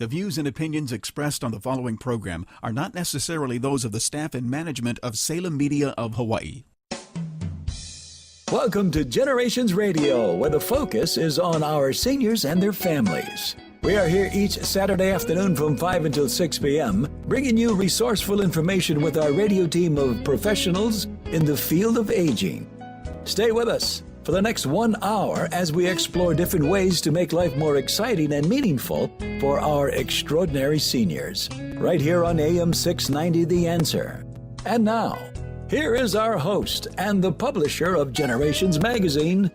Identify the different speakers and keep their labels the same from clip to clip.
Speaker 1: The views and opinions expressed on the following program are not necessarily those of the staff and management of Salem Media of Hawaii.
Speaker 2: Welcome to Generations Radio, where the focus is on our seniors and their families. We are here each Saturday afternoon from 5 until 6 p.m., bringing you resourceful information with our radio team of professionals in the field of aging. Stay with us for the next 1 hour as we explore different ways to make life more exciting and meaningful for our extraordinary seniors. Right here on AM 690 The Answer. And now, here is our host and the publisher of Generations Magazine,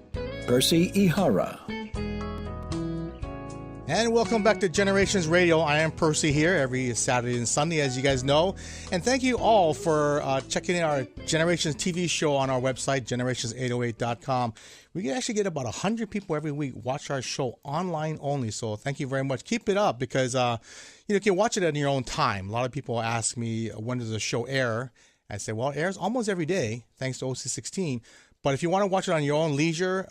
Speaker 2: Percy Ihara.
Speaker 3: And welcome back to Generations Radio. I am Percy here every Saturday and Sunday, as you guys know. And thank you all for checking in our Generations TV show on our website, generations808.com. We actually get about 100 people every week watch our show online only. So thank you very much. Keep it up because you can watch it at your own time. A lot of people ask me, when does the show air? I say, well, it airs almost every day, thanks to OC16. But if you want to watch it on your own leisure,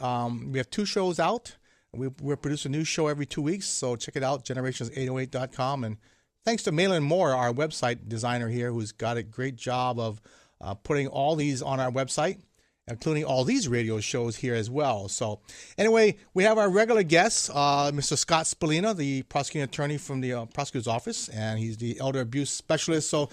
Speaker 3: we have 2 shows out. We produce a new show every 2 weeks, so check it out, generations808.com. And thanks to Malin Moore, our website designer here, who's got a great job of putting all these on our website, including all these radio shows here as well. So anyway, we have our regular guest, Mr. Scott Spallina, the prosecuting attorney from the prosecutor's office, and he's the elder abuse specialist. So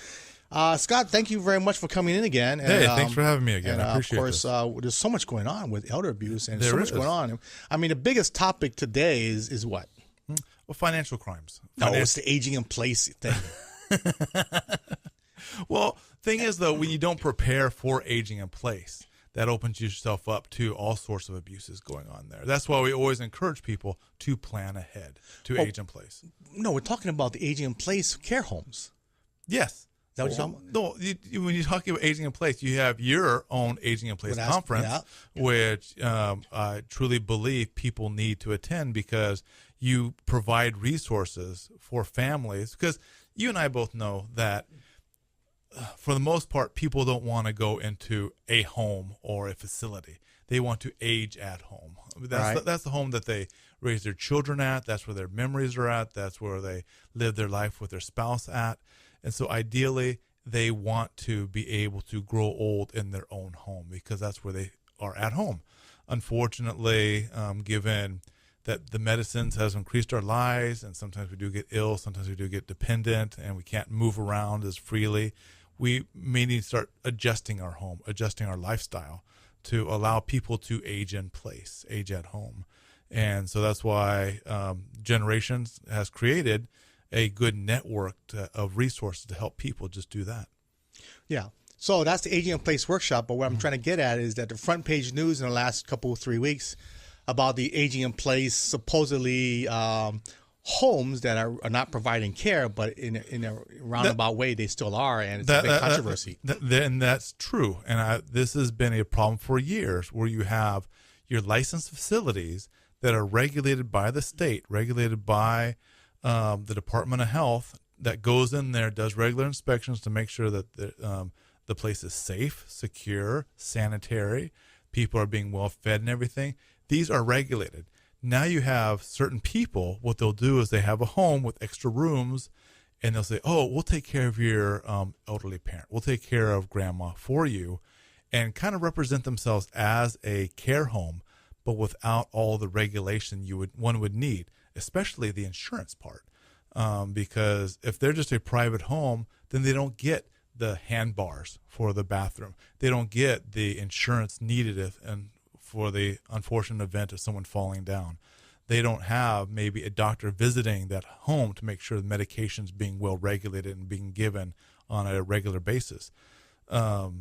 Speaker 3: Scott, thank you very much for coming in again. And,
Speaker 4: hey, thanks for having me again. I appreciate it.
Speaker 3: Of course, there's so much going on with elder abuse and so much going on. I mean, the biggest topic today is what?
Speaker 4: Well, financial crimes.
Speaker 3: No, it's the aging in place thing.
Speaker 4: Well, thing is, though, when you don't prepare for aging in place, that opens yourself up to all sorts of abuses going on there. That's why we always encourage people to plan ahead to age in place.
Speaker 3: No, we're talking about the aging in place care homes.
Speaker 4: Yes.
Speaker 3: Is that what you're talking about?
Speaker 4: No, when you're talking about aging in place, you have your own aging in place conference, which I truly believe people need to attend because you provide resources for families. Because you and I both know that for the most part, people don't want to go into a home or a facility. They want to age at home. That's the home that they raise their children at. That's where their memories are at. That's where they live their life with their spouse at. And so ideally, they want to be able to grow old in their own home because that's where they are at home. Unfortunately, given that the medicines has increased our lives, and sometimes we do get ill, sometimes we do get dependent, and we can't move around as freely, we may need to start adjusting our home, adjusting our lifestyle to allow people to age in place, age at home. And so that's why Generations has created a good network of resources to help people just do that. Yeah.
Speaker 3: So that's the Aging in Place workshop. But what I'm trying to get at is that the front page news in the last 3 weeks about the aging in place, supposedly homes that are not providing care, but in a roundabout way, they still are. And it's a big controversy.
Speaker 4: And that's true. And this has been a problem for years where you have your licensed facilities that are regulated by the state, regulated by the Department of Health, that goes in there, does regular inspections to make sure that the place is safe, secure, sanitary, people are being well fed and everything. These are regulated. Now you have certain people, what they'll do is they have a home with extra rooms, and they'll say, oh, we'll take care of your elderly parent. We'll take care of grandma for you, and kind of represent themselves as a care home, but without all the regulation one would need, especially the insurance part. Because if they're just a private home, then they don't get the handbars for the bathroom. They don't get the insurance needed for the unfortunate event of someone falling down. They don't have maybe a doctor visiting that home to make sure the medication's being well regulated and being given on a regular basis. But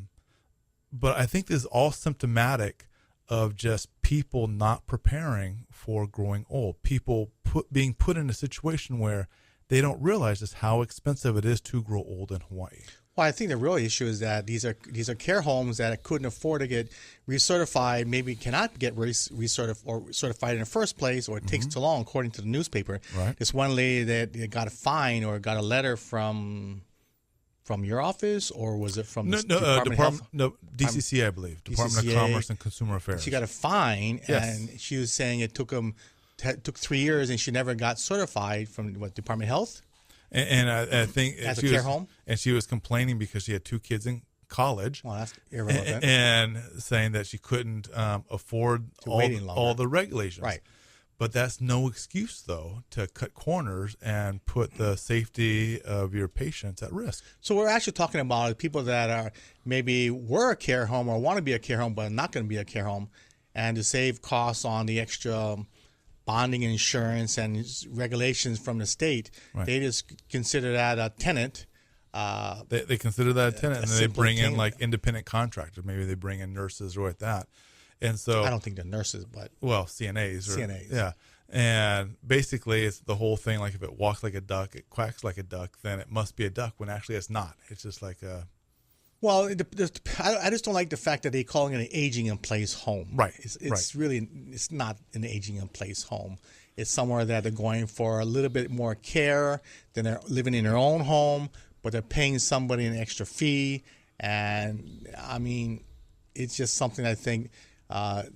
Speaker 4: I think this is all symptomatic of just people not preparing for growing old. People being put in a situation where they don't realize just how expensive it is to grow old in Hawaii.
Speaker 3: Well, I think the real issue is that these are care homes that couldn't afford to get recertified, maybe cannot get recertified or certified in the first place, or it takes too long, according to the newspaper.
Speaker 4: Right.
Speaker 3: This one lady that got a fine or got a letter from your office, or was it from the Department of Health?
Speaker 4: No, DCC, I believe. Department of Commerce and Consumer Affairs.
Speaker 3: She got a fine,
Speaker 4: yes.
Speaker 3: And she was saying it took them took 3 years and she never got certified from what, Department of Health?
Speaker 4: And I think
Speaker 3: As a care home?
Speaker 4: And she was complaining because she had 2 kids in college.
Speaker 3: Well, that's irrelevant.
Speaker 4: And saying that she couldn't afford all the regulations.
Speaker 3: Right.
Speaker 4: But that's no excuse, though, to cut corners and put the safety of your patients at risk.
Speaker 3: So we're actually talking about people that are maybe were a care home or want to be a care home but are not going to be a care home, and to save costs on the extra bonding and insurance and regulations from the state,
Speaker 4: right.
Speaker 3: They just consider that a tenant.
Speaker 4: They consider that a tenant, and then they bring in
Speaker 3: tenant.
Speaker 4: like independent contractors. Maybe they bring in nurses or like that. And so
Speaker 3: I don't think they're nurses, but
Speaker 4: CNAs.
Speaker 3: CNAs.
Speaker 4: Yeah. And basically, it's the whole thing. Like if it walks like a duck, it quacks like a duck, then it must be a duck. When actually it's not. It's just like a.
Speaker 3: Well, I just don't like the fact that they're calling it an aging in place home.
Speaker 4: Right.
Speaker 3: It's really, it's not an aging in place home. It's somewhere that they're going for a little bit more care than they're living in their own home, but they're paying somebody an extra fee. And I mean, it's just something I think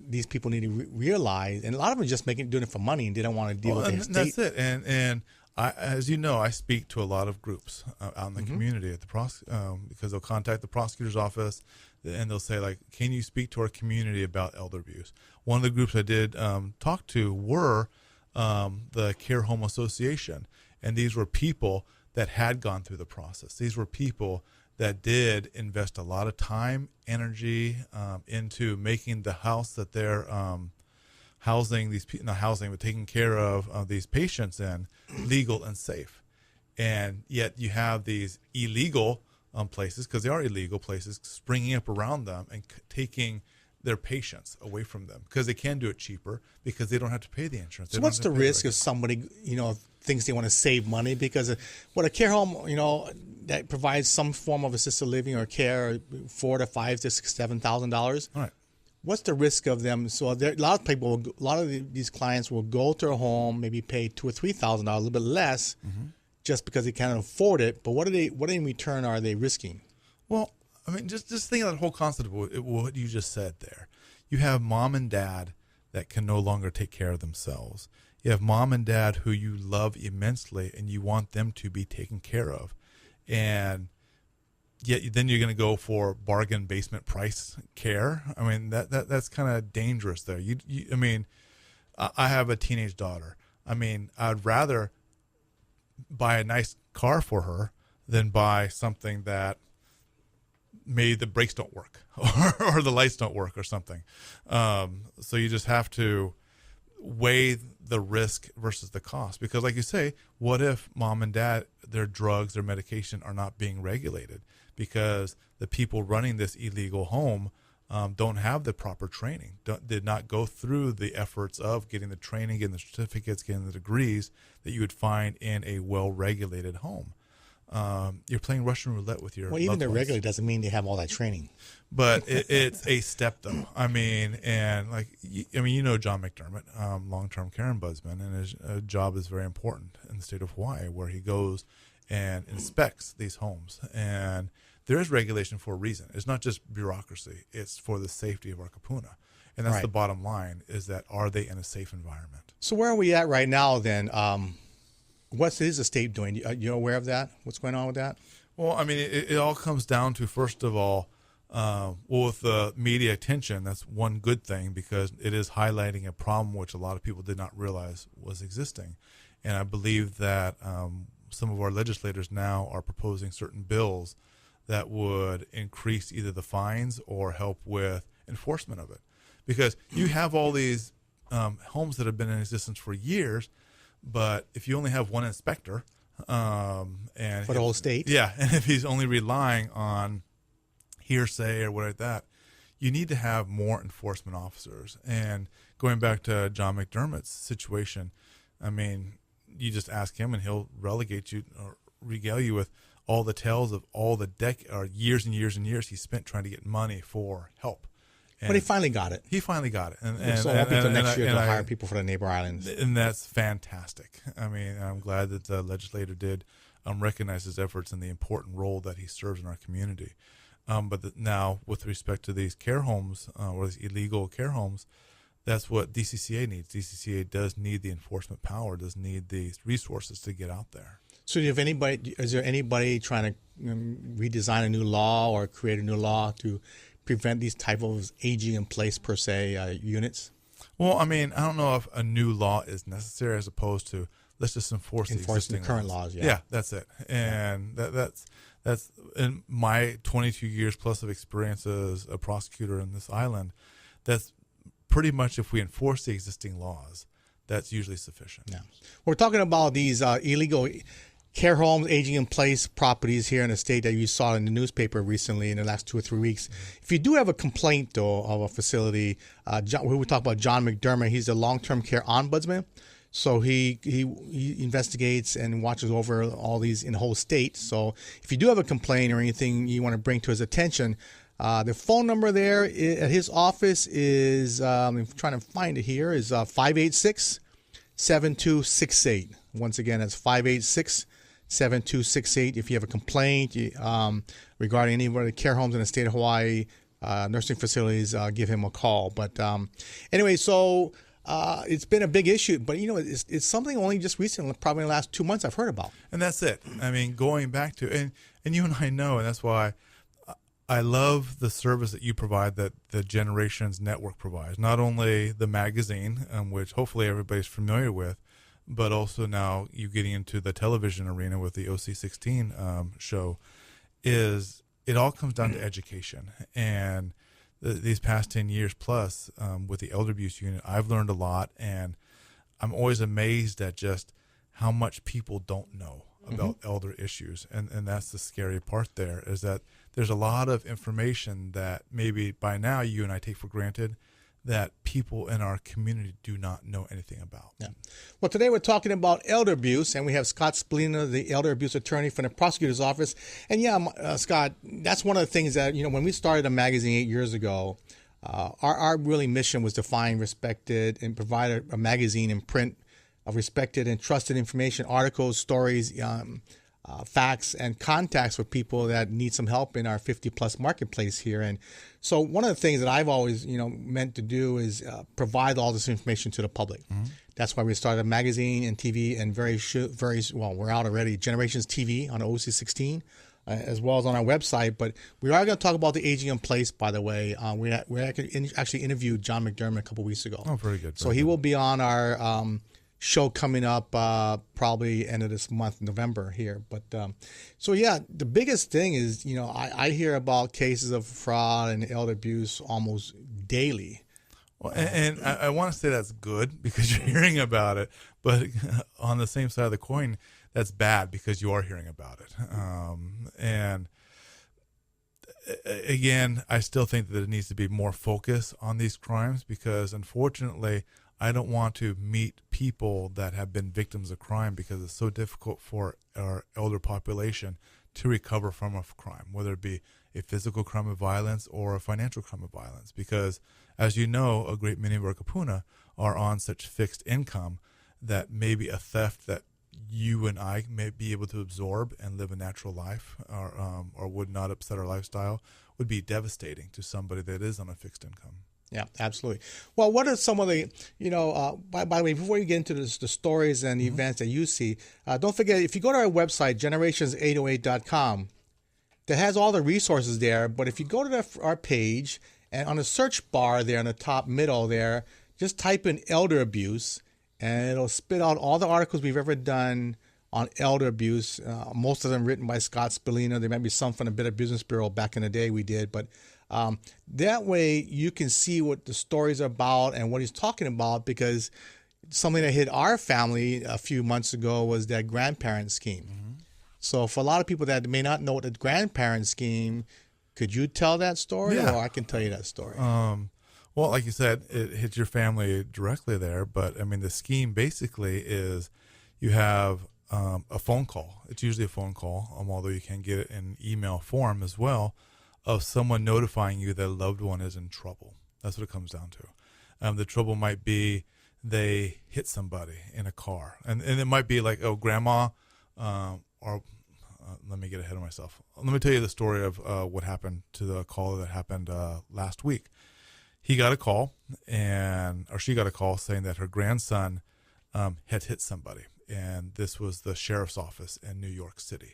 Speaker 3: these people need to realize. And a lot of them are just doing it for money, and they don't want to deal with the state.
Speaker 4: That's it. And I, as you know, I speak to a lot of groups out in the community at the because they'll contact the prosecutor's office and they'll say, like, can you speak to our community about elder abuse? One of the groups I did talk to were the Care Home Association, and these were people that had gone through the process. These were people that did invest a lot of time, energy into making the house that they're housing these people, not housing, but taking care of these patients in, legal and safe. And yet you have these illegal places, because they are illegal places, springing up around them and taking their patients away from them because they can do it cheaper because they don't have to pay the insurance.
Speaker 3: So what's the risk if somebody, thinks they want to save money? Because what a care home, that provides some form of assisted living or care, $4,000 to $5,000 to $7,000.
Speaker 4: All right.
Speaker 3: What's the risk of them? So a lot of these clients will go to a home, maybe pay $2,000 or $3,000, a little bit less, just because they can't afford it. But what in return are they risking?
Speaker 4: Well, I mean, just think of that whole concept of what you just said there. You have mom and dad that can no longer take care of themselves. You have mom and dad who you love immensely, and you want them to be taken care of, and yet then you're going to go for bargain basement price care. I mean, that's kind of dangerous there. I mean, I have a teenage daughter. I mean, I'd rather buy a nice car for her than buy something that maybe the brakes don't work or the lights don't work or something. So you just have to weigh the risk versus the cost, because like you say, what if mom and dad, their drugs, their medication are not being regulated because the people running this illegal home don't have the proper training, did not go through the efforts of getting the training, getting the certificates, getting the degrees that you would find in a well-regulated home. You're playing Russian roulette with your
Speaker 3: even they're
Speaker 4: ones.
Speaker 3: regulated doesn't mean they have all that training.
Speaker 4: But it's a step, though. I mean, and John McDermott, long-term care ombudsman, and his job is very important in the state of Hawaii, where he goes and inspects these homes. And there is regulation for a reason. It's not just bureaucracy. It's for the safety of our kapuna. And that's
Speaker 3: Right.
Speaker 4: the bottom line, is that are they in a safe environment?
Speaker 3: So where are we at right now then? What is the state doing? Are you aware of that? What's going on with that?
Speaker 4: Well, I mean, it all comes down to, first of all, with the media attention, that's one good thing, because it is highlighting a problem which a lot of people did not realize was existing. And I believe that some of our legislators now are proposing certain bills that would increase either the fines or help with enforcement of it. Because you have all these homes that have been in existence for years, but if you only have one inspector, and
Speaker 3: For the whole state?
Speaker 4: yeah, and if he's only relying on hearsay or whatever like that, you need to have more enforcement officers. And going back to John McDermott's situation, I mean, you just ask him and he'll relegate you or regale you with all the tales of all the years and years and years he spent trying to get money for help. And
Speaker 3: But he finally got it.
Speaker 4: he finally got it. And
Speaker 3: So I hope until next year they'll hire people for the neighbor islands.
Speaker 4: And that's fantastic. I mean, I'm glad that the legislator did recognize his efforts and the important role that he serves in our community. But now, with respect to these care homes or these illegal care homes, that's what DCCA needs. DCCA does need the enforcement power, does need the resources to get out there.
Speaker 3: So is there anybody trying to redesign a new law or create a new law to prevent these type of aging in place per se units?
Speaker 4: Well, I mean, I don't know if a new law is necessary as opposed to let's just enforce the existing
Speaker 3: current laws.
Speaker 4: Yeah, that's it. And that's in my 22 years plus of experience as a prosecutor in this island. That's pretty much, if we enforce the existing laws, that's usually sufficient.
Speaker 3: Yeah, we're talking about these illegal care homes, aging in place properties here in the state that you saw in the newspaper recently in the last 2 or 3 weeks. If you do have a complaint, though, of a facility, we talk about John McDermott. He's the long-term care ombudsman. So he investigates and watches over all these in the whole state. So if you do have a complaint or anything you want to bring to his attention, the phone number there at his office is, I'm trying to find it here, is 586-7268. Once again, that's 586-7268. If you have a complaint regarding any of the care homes in the state of Hawaii, nursing facilities, give him a call. But anyway, so it's been a big issue. But, it's something only just recently, probably in the last 2 months, I've heard about.
Speaker 4: And that's it. I mean, going back to, and you and I know, and that's why I love the service that you provide, that the Generations Network provides. Not only the magazine, which hopefully everybody's familiar with, but also now you getting into the television arena with the OC16 show, is it all comes down to education. And these past 10 years plus with the elder abuse unit, I've learned a lot, and I'm always amazed at just how much people don't know about elder issues. And that's the scary part there, is that there's a lot of information that maybe by now you and I take for granted that people in our community do not know anything about.
Speaker 3: Yeah. Well, today we're talking about elder abuse, and we have Scott Spallina, the elder abuse attorney from the prosecutor's office. And Scott, that's one of the things that, when we started a magazine 8 years ago, our really mission was to find, respected, and provide a magazine in print of respected and trusted information, articles, stories, facts, and contacts for people that need some help in our 50-plus marketplace here. And so one of the things that I've always, meant to do is provide all this information to the public. That's why we started a magazine and TV, and very we're out already, Generations TV on OC16, as well as on our website. But we are going to talk about the aging in place, by the way. We actually interviewed John McDermott a couple weeks ago.
Speaker 4: Oh, very good.
Speaker 3: So he will be on our show coming up probably end of this month, November here. But the biggest thing is, I hear about cases of fraud and elder abuse almost daily.
Speaker 4: Well, and I want to say that's good because you're hearing about it, but on the same side of the coin, that's bad because you are hearing about it. And again, I still think that there needs to be more focus on these crimes, because unfortunately, I don't want to meet people that have been victims of crime, because it's so difficult for our elder population to recover from a crime, whether it be a physical crime of violence or a financial crime of violence. Because, as you know, a great many of our kapuna are on such fixed income that maybe a theft that you and I may be able to absorb and live a natural life, or would not upset our lifestyle, would be devastating to somebody that is on a fixed income.
Speaker 3: Yeah, absolutely. Well, what are some of the, by the way, before you get into the stories and the events that you see, don't forget, if you go to our website, generations808.com, that has all the resources there. But if you go to our page, and on the search bar there in the top middle there, just type in elder abuse, and it'll spit out all the articles we've ever done on elder abuse, most of them written by Scott Spallina. There might be some from the Better Business Bureau back in the day we did, but that way you can see what the stories are about and what he's talking about, because something that hit our family a few months ago was that grandparent scheme. So for a lot of people that may not know the grandparent scheme, could you tell that story?
Speaker 4: Yeah.
Speaker 3: Or I can tell you that story.
Speaker 4: Well, like you said, it hits your family directly there, but I mean, the scheme basically is you have a phone call. It's usually a phone call, although you can get it in email form as well, of someone notifying you that a loved one is in trouble. That's what it comes down to. The trouble might be they hit somebody in a car, and it might be like, oh, grandma, or let me get ahead of myself. Let me tell you the story of what happened to the caller that happened last week. he got a call, or she got a call saying that her grandson had hit somebody, and this was the sheriff's office in New York City,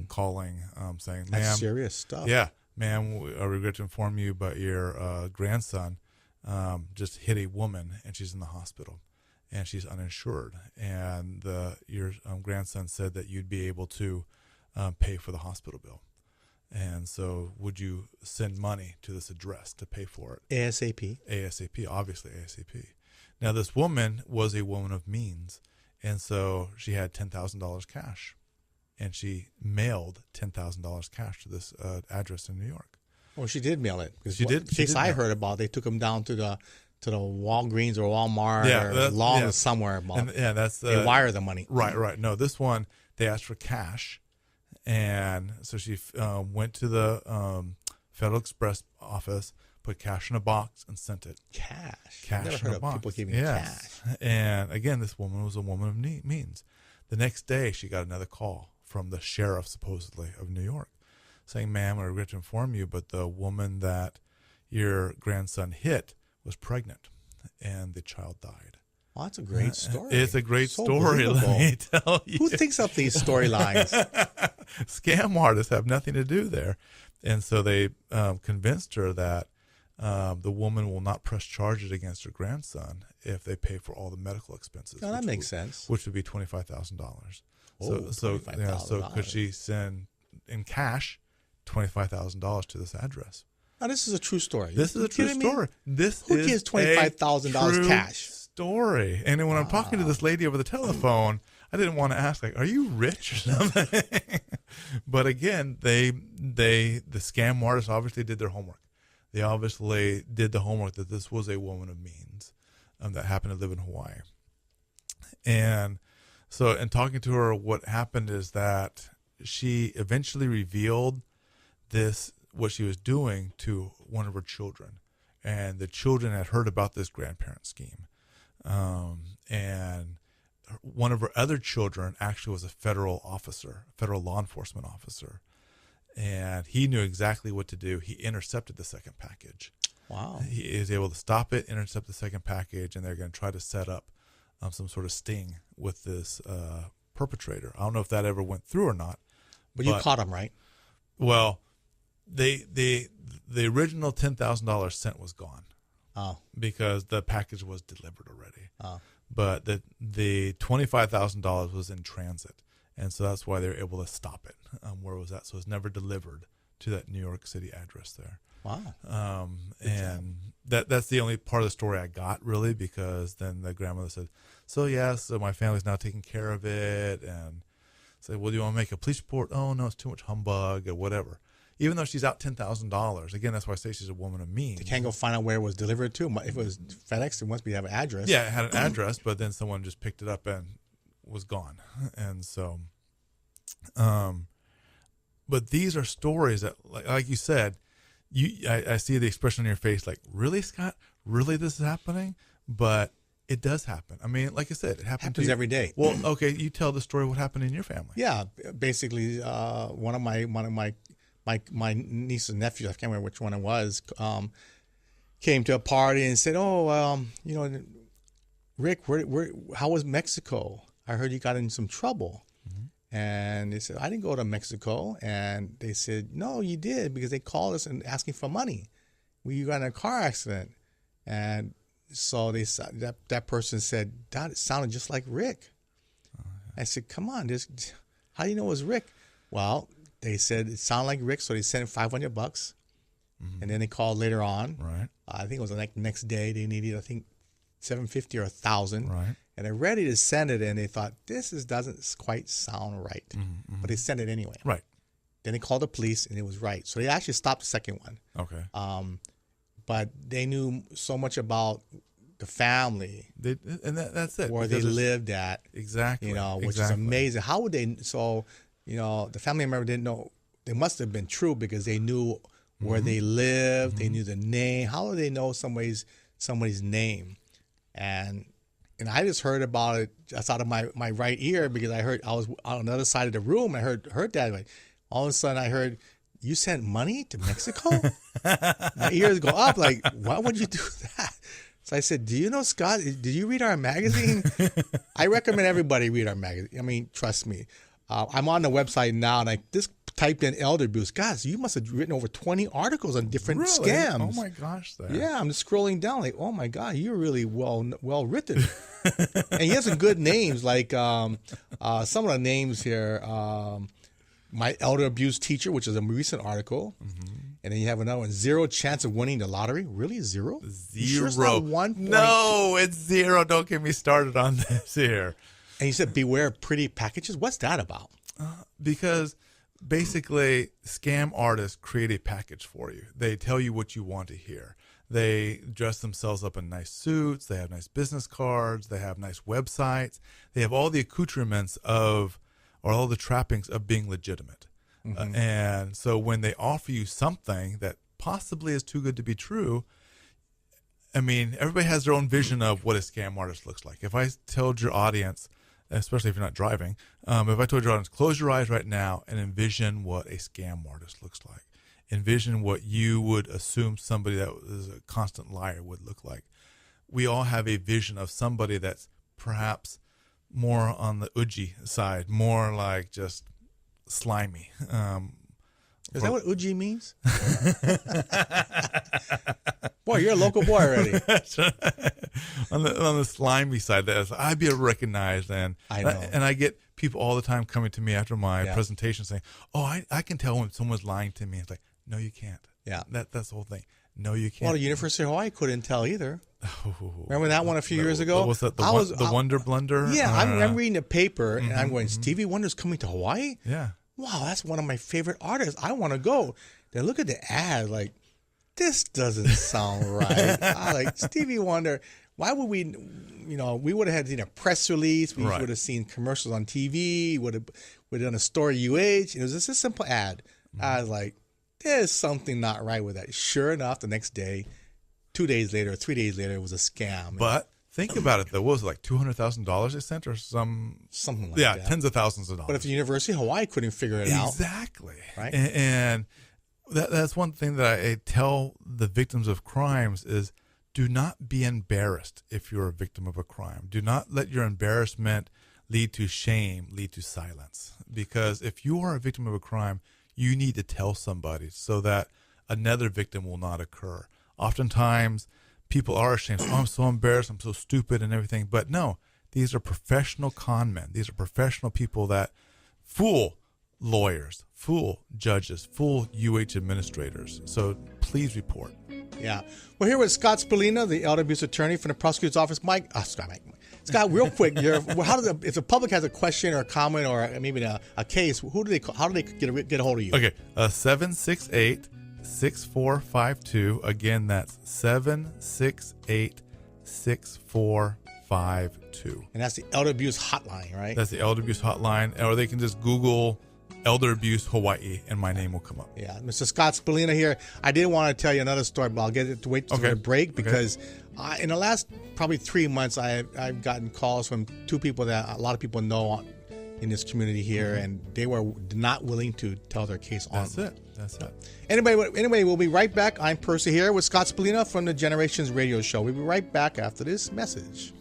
Speaker 4: calling, saying, "Ma'am,
Speaker 3: that's serious stuff."
Speaker 4: Yeah, ma'am, I regret to inform you, but your grandson just hit a woman, and she's in the hospital, and she's uninsured, and your grandson said that you'd be able to pay for the hospital bill. And so would you send money to this address to pay for it?
Speaker 3: ASAP.
Speaker 4: ASAP, obviously ASAP. Now, this woman was a woman of means, and so she had $10,000 cash, and she mailed $10,000 cash to this address in New York.
Speaker 3: Well, she did mail it.
Speaker 4: She did.
Speaker 3: The case I heard about, they took him down to the Walgreens or Walmart or Long somewhere. They wire the money.
Speaker 4: Right. No, this one, they asked for cash. And so she went to the Federal Express office, put cash in a box, and sent it.
Speaker 3: Cash.
Speaker 4: Cash
Speaker 3: Never
Speaker 4: in
Speaker 3: heard
Speaker 4: a
Speaker 3: of
Speaker 4: box.
Speaker 3: people giving
Speaker 4: Yes.
Speaker 3: cash.
Speaker 4: And again, this woman was a woman of means. The next day, she got another call from the sheriff, supposedly, of New York, saying, "Ma'am, I regret to inform you, but the woman that your grandson hit was pregnant, and the child died."
Speaker 3: Well, that's a great story.
Speaker 4: It's a great
Speaker 3: So
Speaker 4: story,
Speaker 3: believable.
Speaker 4: let me tell you.
Speaker 3: Who thinks up these storylines?
Speaker 4: Scam artists have nothing to do there. And so they convinced her that the woman will not press charges against her grandson if they pay for all the medical expenses.
Speaker 3: No, that makes sense.
Speaker 4: Which would be $25,000.
Speaker 3: Oh,
Speaker 4: so
Speaker 3: $25,000.
Speaker 4: could she send in cash $25,000 to this address?
Speaker 3: Now, this is a true story.
Speaker 4: This is a true story.
Speaker 3: Who gives $25,000 cash?
Speaker 4: Story. And then when I'm talking to this lady over the telephone, I didn't want to ask, like, are you rich or something? But again, the scam artists obviously did their homework. They obviously did the homework that this was a woman of means that happened to live in Hawaii. And so in talking to her, what happened is that she eventually revealed what she was doing to one of her children. And the children had heard about this grandparent scheme. And one of her other children actually was a federal law enforcement officer. And he knew exactly what to do. He intercepted the second package.
Speaker 3: Wow.
Speaker 4: He is able to stop it, intercept the second package, and they're going to try to set up some sort of sting with this perpetrator. I don't know if that ever went through or not.
Speaker 3: But you caught him, right?
Speaker 4: Well, the original $10,000 sent was gone.
Speaker 3: Oh.
Speaker 4: Because the package was delivered already.
Speaker 3: Oh.
Speaker 4: But the $25,000 was in transit. And so that's why they were able to stop it where it was at. So it's never delivered to that New York City address there.
Speaker 3: Wow.
Speaker 4: And that's the only part of the story I got, really, because then the grandmother said, so my family's now taking care of it. And said, well, do you want to make a police report? Oh, no, it's too much humbug or whatever. Even though she's out $10,000. Again, that's why I say she's a woman of means.
Speaker 3: They can't go find out where it was delivered to. If it was FedEx, it must be have an address.
Speaker 4: Yeah, it had an address, but then someone just picked it up and was gone. And so, but these are stories that, like you said, I see the expression on your face, like, really, Scott? Really, this is happening? But it does happen. I mean, like I said, it happens
Speaker 3: every day.
Speaker 4: Well, okay, you tell the story. What happened in your family?
Speaker 3: Yeah, basically, one of my niece and nephew, I can't remember which one it was, came to a party and said, Rick, how was Mexico? I heard you got in some trouble. Mm-hmm. And they said, I didn't go to Mexico. And they said, no, you did, because they called us and asking for money. You got in a car accident. And so that person said, that sounded just like Rick. Oh, yeah. I said, come on, how do you know it was Rick? Well, they said it sounded like Rick, so they sent him $500. Mm-hmm. And then they called later on.
Speaker 4: Right.
Speaker 3: I think it was the next day. They needed, I think, $750 or $1,000.
Speaker 4: Right.
Speaker 3: And they're ready to send it, and they thought, doesn't quite sound right. Mm-hmm. But they sent it anyway.
Speaker 4: Right.
Speaker 3: Then they called the police, and it was right. So they actually stopped the second one.
Speaker 4: Okay.
Speaker 3: But they knew so much about the family.
Speaker 4: That's it.
Speaker 3: Where they lived at.
Speaker 4: Exactly.
Speaker 3: Which is amazing. How would they, the family member didn't know, they must have been true because they knew where mm-hmm. they lived, mm-hmm. they knew the name. How would they know somebody's name? And I just heard about it just out of my right ear because I was on the other side of the room. I heard that. All of a sudden I heard you sent money to Mexico? My ears go up like, why would you do that? So I said, do you know, Scott, did you read our magazine? I recommend everybody read our magazine. I mean, trust me. I'm on the website now, and I just typed in elder abuse. Guys, you must have written over 20 articles on different scams.
Speaker 4: Oh my gosh.
Speaker 3: Yeah, I'm just scrolling down like, oh my God, you're really well written. And he has some good names, like some of the names here. My elder abuse teacher, which is a recent article. Mm-hmm. And then you have another one, 0 chance of winning the lottery. Really? 0?
Speaker 4: 0.
Speaker 3: Sure it's not 1 point?
Speaker 4: No, it's 0. Don't get me started on this here.
Speaker 3: And you said beware of pretty packages. What's that about?
Speaker 4: Because basically scam artists create a package for you. They tell you what you want to hear. They dress themselves up in nice suits. They have nice business cards. They have nice websites. They have all the accoutrements of, or all the trappings of being legitimate. Mm-hmm. And so when they offer you something that possibly is too good to be true, I mean, everybody has their own vision of what a scam artist looks like. If I told your audience, especially if you're not driving, if I told your audience, close your eyes right now and envision what a scam artist looks like. Envision what you would assume somebody that is a constant liar would look like. We all have a vision of somebody that's perhaps more on the Uji side, more like just slimy.
Speaker 3: Is that what Uji means? Boy, you're a local boy already.
Speaker 4: on the slimy side, I'd be recognized, and
Speaker 3: I know.
Speaker 4: And I get people all the time coming to me after my presentation saying, "Oh, I can tell when someone's lying to me." It's like, no, you can't.
Speaker 3: Yeah,
Speaker 4: that's the whole thing. No, you can't.
Speaker 3: Well, the University of Hawaii couldn't tell either. Remember that one a few years ago?
Speaker 4: What was that? The Wonder Blunder?
Speaker 3: Yeah, I'm reading the paper, and I'm going, Stevie Wonder's coming to Hawaii?
Speaker 4: Yeah.
Speaker 3: Wow, that's one of my favorite artists. I want to go. Then look at the ad, like, this doesn't sound right. I like Stevie Wonder. Why would we, we would have had a press release. We would have seen commercials on TV. Would have done a story UH. It was just a simple ad. Mm-hmm. I was like, there's something not right with that. Sure enough, the next day, 2 days later, 3 days later, it was a scam.
Speaker 4: But think about it, though. What was it, like $200,000 they sent or something like that? Yeah, tens of thousands of dollars.
Speaker 3: But if the University of Hawaii couldn't figure it out.
Speaker 4: Exactly.
Speaker 3: Right?
Speaker 4: And that's one thing that I tell the victims of crimes is do not be embarrassed if you're a victim of a crime. Do not let your embarrassment lead to shame, lead to silence. Because if you are a victim of a crime, you need to tell somebody so that another victim will not occur. Oftentimes, people are ashamed. Oh, I'm so embarrassed. I'm so stupid and everything. But no, these are professional con men. These are professional people that fool lawyers, fool judges, fool UH administrators. So please report.
Speaker 3: Yeah. We're here with Scott Spallina, the elder abuse attorney from the prosecutor's office. Scott, real quick, if the public has a question or a comment or maybe a case, how do they get a hold of you?
Speaker 4: Okay, 768-6452. Again, that's 768-6452.
Speaker 3: And that's the elder abuse hotline, right?
Speaker 4: That's the elder abuse hotline, or they can just Google Elder Abuse Hawaii, and my name will come up.
Speaker 3: Yeah, Mr. Scott Spallina here. I did want to tell you another story, but I'll get it to wait until the break because in the last probably 3 months, I've gotten calls from two people that a lot of people know in this community here, and they were not willing to tell their case on.
Speaker 4: That's it.
Speaker 3: Anyway, we'll be right back. I'm Percy here with Scott Spallina from the Generations Radio Show. We'll be right back after this message.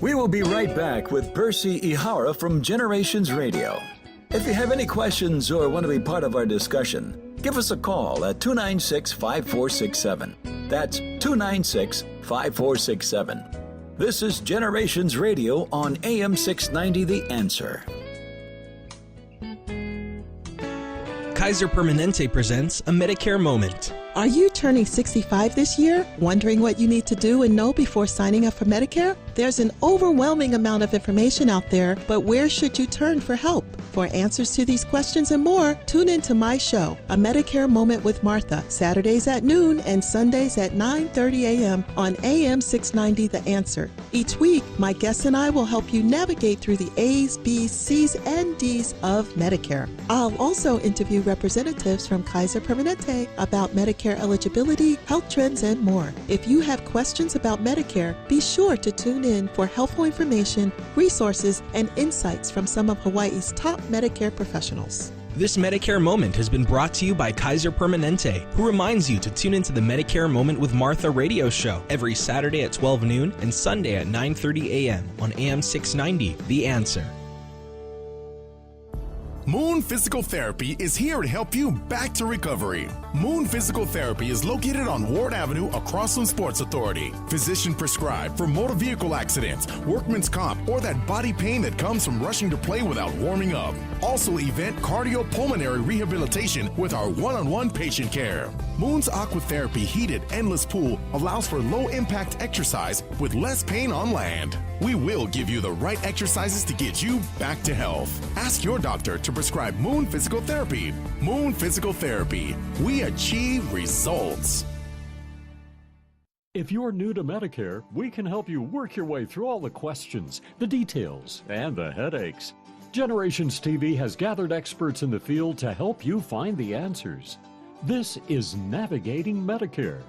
Speaker 2: We will be right back with Percy Ihara from Generations Radio. If you have any questions or want to be part of our discussion, give us a call at 296-5467. That's 296-5467. This is Generations Radio on AM 690 The Answer.
Speaker 5: Kaiser Permanente presents a Medicare Moment.
Speaker 6: Are you turning 65 this year? Wondering what you need to do and know before signing up for Medicare? There's an overwhelming amount of information out there, but where should you turn for help? For answers to these questions and more, tune in to my show, A Medicare Moment with Martha, Saturdays at noon and Sundays at 9:30 a.m. on AM 690 The Answer. Each week, my guests and I will help you navigate through the A's, B's, C's, and D's of Medicare. I'll also interview representatives from Kaiser Permanente about Medicare eligibility, health trends, and more. If you have questions about Medicare, be sure to tune in for helpful information, resources, and insights from some of Hawaii's top Medicare professionals.
Speaker 5: This Medicare Moment has been brought to you by Kaiser Permanente, who reminds you to tune into the Medicare Moment with Martha radio show every Saturday at 12 noon and Sunday at 9:30 a.m. on AM 690, The Answer.
Speaker 7: Moon Physical Therapy is here to help you back to recovery. Moon Physical Therapy is located on Ward Avenue across from Sports Authority. Physician prescribed for motor vehicle accidents, workman's comp, or that body pain that comes from rushing to play without warming up. Also event cardiopulmonary rehabilitation with our one-on-one patient care. Moon's Aquatherapy heated endless pool allows for low-impact exercise with less pain on land. We will give you the right exercises to get you back to health. Ask your doctor to prescribe Moon Physical Therapy. Moon Physical Therapy. We achieve results.
Speaker 8: If you're new to Medicare, we can help you work your way through all the questions, the details, and the headaches. Generations TV has gathered experts in the field to help you find the answers. This is Navigating Medicare.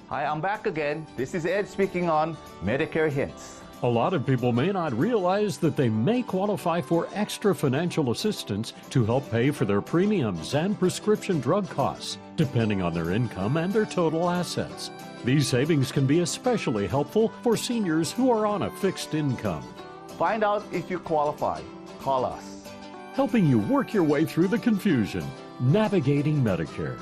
Speaker 9: Hi, I'm back again. This is Ed speaking on Medicare Hints.
Speaker 8: A lot of people may not realize that they may qualify for extra financial assistance to help pay for their premiums and prescription drug costs, depending on their income and their total assets. These savings can be especially helpful for seniors who are on a fixed income.
Speaker 9: Find out if you qualify. Call us.
Speaker 8: Helping you work your way through the confusion. Navigating Medicare.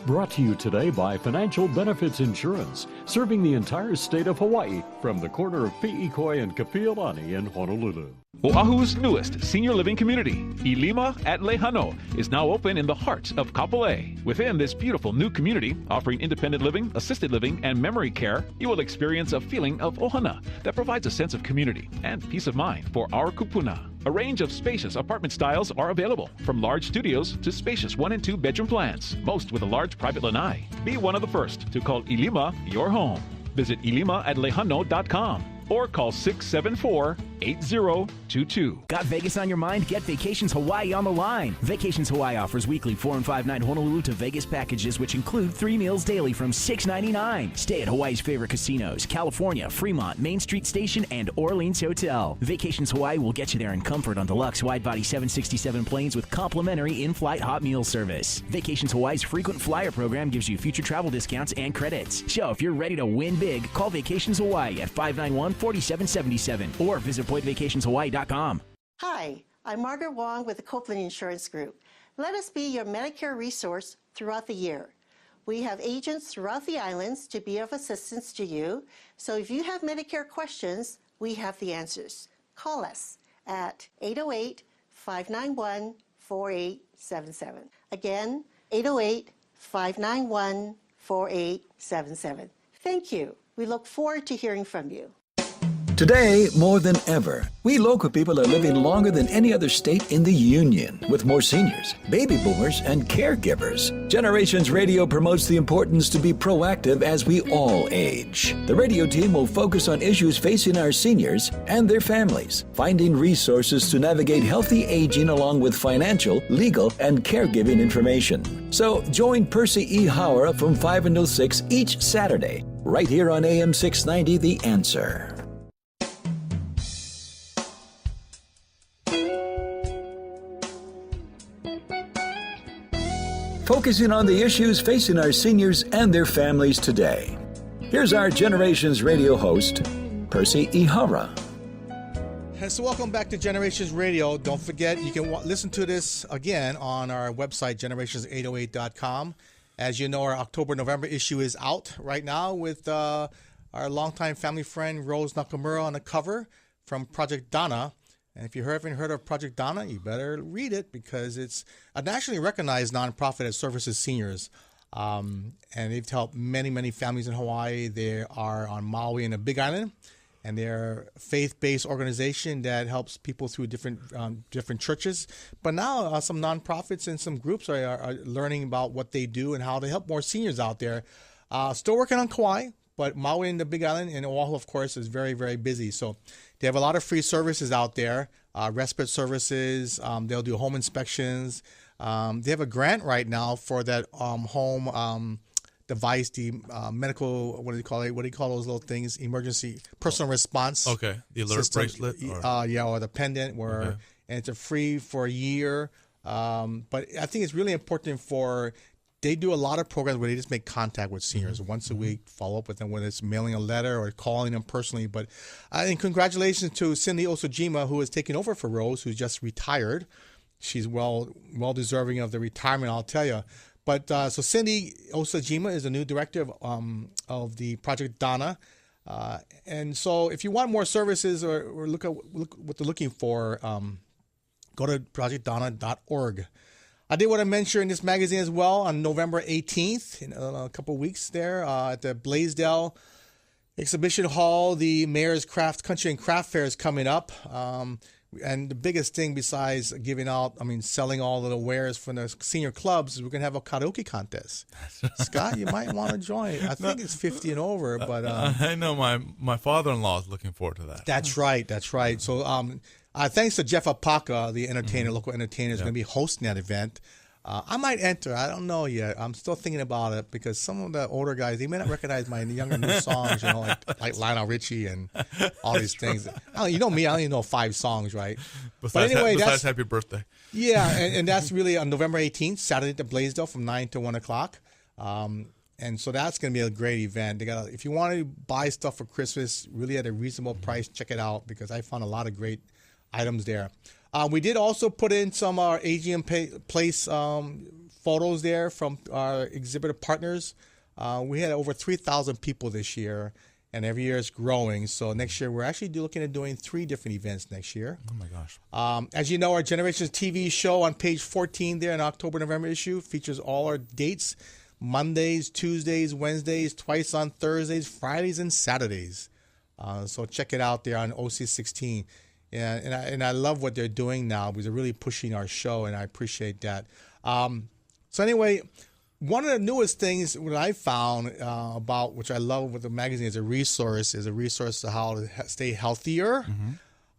Speaker 8: Brought to you today by Financial Benefits Insurance, serving the entire state of Hawaii from the corner of Pi'ikoi and Kapiolani in Honolulu.
Speaker 10: Oahu's newest senior living community, Alima at Lehano, is now open in the heart of Kapolei. Within this beautiful new community, offering independent living, assisted living, and memory care, you will experience a feeling of ohana that provides a sense of community and peace of mind for our kupuna. A range of spacious apartment styles are available, from large studios to spacious 1 and 2 bedroom plans, most with a large private lanai. Be one of the first to call Alima your home. Visit ilimaAtlehano.com or call 674-8022.
Speaker 11: Got Vegas on your mind? Get Vacations Hawaii on the line. Vacations Hawaii offers weekly 4 and 5 night Honolulu to Vegas packages, which include 3 meals daily from $6.99. Stay at Hawaii's favorite casinos: California, Fremont, Main Street Station, and Orleans Hotel. Vacations Hawaii will get you there in comfort on deluxe wide-body 767 planes with complimentary in-flight hot meal service. Vacations Hawaii's frequent flyer program gives you future travel discounts and credits. So if you're ready to win big, call Vacations Hawaii at 591-4777 or visit PointVacationsHawaii.com.
Speaker 12: Hi, I'm Margaret Wong with the Copeland Insurance Group. Let us be your Medicare resource throughout the year. We have agents throughout the islands to be of assistance to you. So if you have Medicare questions, we have the answers. Call us at 808-591-4877. Again, 808-591-4877. Thank you. We look forward to hearing from you.
Speaker 2: Today, more than ever, we local people are living longer than any other state in the Union, with more seniors, baby boomers, and caregivers. Generations Radio promotes the importance to be proactive as we all age. The radio team will focus on issues facing our seniors and their families, finding resources to navigate healthy aging along with financial, legal, and caregiving information. So join Percy Ihara from 5 until 6 each Saturday, right here on AM 690, The Answer. Focusing on the issues facing our seniors and their families today. Here's our Generations Radio host, Percy Ihara.
Speaker 3: And so welcome back to Generations Radio. Don't forget, you can listen to this again on our website, generations808.com. As you know, our October-November issue is out right now with our longtime family friend, Rose Nakamura, on the cover from Project Donna. And if you haven't heard of Project Donna, you better read it, because it's a nationally recognized nonprofit that services seniors. And they've helped many, many families in Hawaii. They are on Maui and the Big Island. And they're a faith-based organization that helps people through different churches. But now some nonprofits and some groups are learning about what they do and how to help more seniors out there. Still working on Kauai, but Maui and the Big Island and Oahu, of course, is very, very busy. So they have a lot of free services out there, respite services. They'll do home inspections. They have a grant right now for that home device, the medical, what do you call it? What do you call those little things? Emergency personal response.
Speaker 4: Okay, the alert
Speaker 3: system.
Speaker 4: bracelet.
Speaker 3: Or the pendant, and it's free for a year. But I think it's really important they do a lot of programs where they just make contact with seniors once a week, follow up with them, whether it's mailing a letter or calling them personally. But and congratulations to Cindy Osojima, who is taking over for Rose, who's just retired. She's well deserving of the retirement, I'll tell you. But so Cindy Osojima is the new director of the Project Donna. And so if you want more services or look what they're looking for, go to projectdonna.org. I did want to mention in this magazine as well on November 18th, in a couple of weeks there, at the Blaisdell Exhibition Hall, the Mayor's Country and Craft Fair is coming up. And the biggest thing besides selling all of the wares from the senior clubs is we're going to have a karaoke contest. Scott, you might want to join. I think it's 50 and over, but
Speaker 4: I know my father-in-law is looking forward to that.
Speaker 3: That's right. So thanks to Jeff Apaka, the entertainer, local entertainer, is going to be hosting that event. I might enter. I don't know yet. I'm still thinking about it because some of the older guys, they may not recognize my younger new songs, like Lionel Richie and all these things. You know me, I only know 5 songs, right?
Speaker 4: Besides
Speaker 3: that's
Speaker 4: Happy Birthday.
Speaker 3: Yeah, and that's really on November 18th, Saturday at the Blaisdell from 9 to 1 o'clock. And so that's going to be a great event. If you want to buy stuff for Christmas, really at a reasonable price, check it out because I found a lot of great items there. We did also put in some Aging in Place photos there from our exhibitor partners. We had over 3,000 people this year, and every year it's growing. So next year we're actually looking at doing 3 different events next year.
Speaker 4: Oh my gosh!
Speaker 3: As you know, our Generations TV show on page 14 there in October-November issue features all our dates: Mondays, Tuesdays, Wednesdays, twice on Thursdays, Fridays, and Saturdays. So check it out there on OC16. Yeah, and I love what they're doing now because they're really pushing our show, and I appreciate that. So anyway, one of the newest things that I found about, which I love with the magazine is a resource to how to stay healthier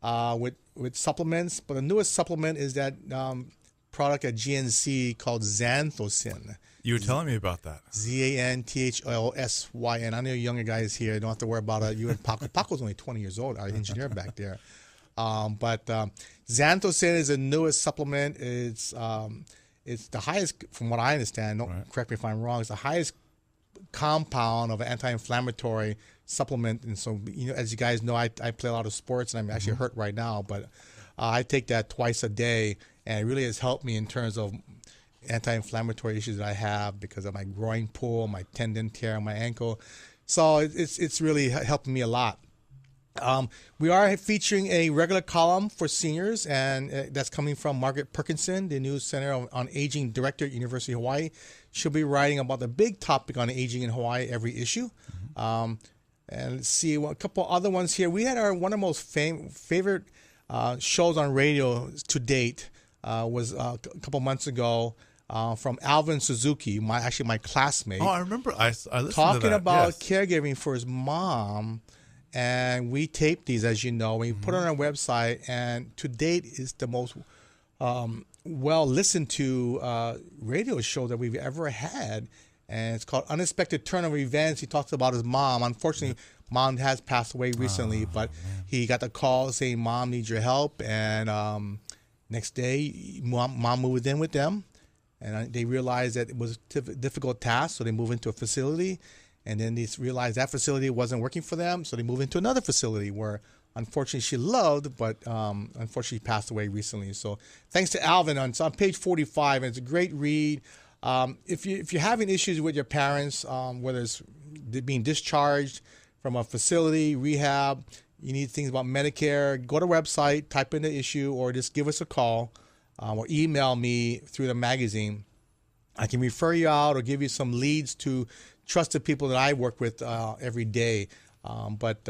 Speaker 3: with supplements. But the newest supplement is that product at GNC called Xanthosyn.
Speaker 4: You were telling me about that.
Speaker 3: Xanthosyn. I know younger guys here. You don't have to worry about it. You and Paco. Paco's only 20 years old, our engineer back there. But Xanthosyn is the newest supplement. It's the highest, from what I understand, correct me if I'm wrong, it's the highest compound of an anti-inflammatory supplement. And so, as you guys know, I play a lot of sports, and I'm actually hurt right now, but I take that twice a day, and it really has helped me in terms of anti-inflammatory issues that I have because of my groin pull, my tendon tear on my ankle. So it's really helping me a lot. We are featuring a regular column for seniors, and that's coming from Margaret Perkinson, the new Center on Aging Director at University of Hawaii. She'll be writing about the big topic on aging in Hawaii every issue. And let's see, a couple other ones here. We had one of the most favorite shows on radio to date was a couple months ago from Alvin Suzuki, my classmate.
Speaker 4: Oh, I remember. I listened
Speaker 3: talking
Speaker 4: to that.
Speaker 3: about caregiving for his mom. And we taped these, as you know, we put it on our website, and to date is the most well listened to radio show that we've ever had. And it's called Unexpected Turn of Events. He talks about his mom. Unfortunately, mom has passed away recently, but he got the call saying mom needs your help. And next day, mom moved in with them, and they realized that it was a difficult task, so they moved into a facility. And then they realized that facility wasn't working for them, so they moved into another facility where, unfortunately, she loved, but unfortunately passed away recently. So thanks to Alvin. It's on page 45, and it's a great read. If you're having issues with your parents, whether it's being discharged from a facility, rehab, you need things about Medicare, go to the website, type in the issue, or just give us a call or email me through the magazine. I can refer you out or give you some leads to trusted people that I work with every day. But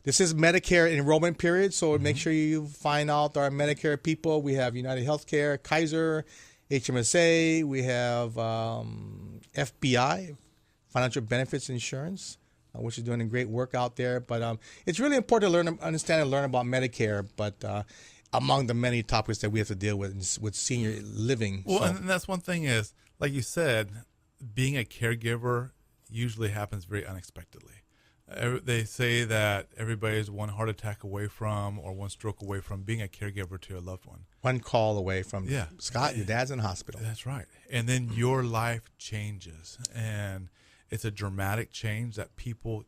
Speaker 3: this is Medicare enrollment period, so make sure you find out our Medicare people. We have United Healthcare, Kaiser, HMSA. We have FBI, Financial Benefits Insurance, which is doing a great work out there. But it's really important to understand and learn about Medicare, but among the many topics that we have to deal with senior living.
Speaker 4: Well, and that's one thing is, like you said, being a caregiver usually happens very unexpectedly. They say that everybody's one heart attack away from or one stroke away from being a caregiver to a loved one.
Speaker 3: One call away from Scott, your dad's in the hospital.
Speaker 4: That's right. And then your life changes. And it's a dramatic change that people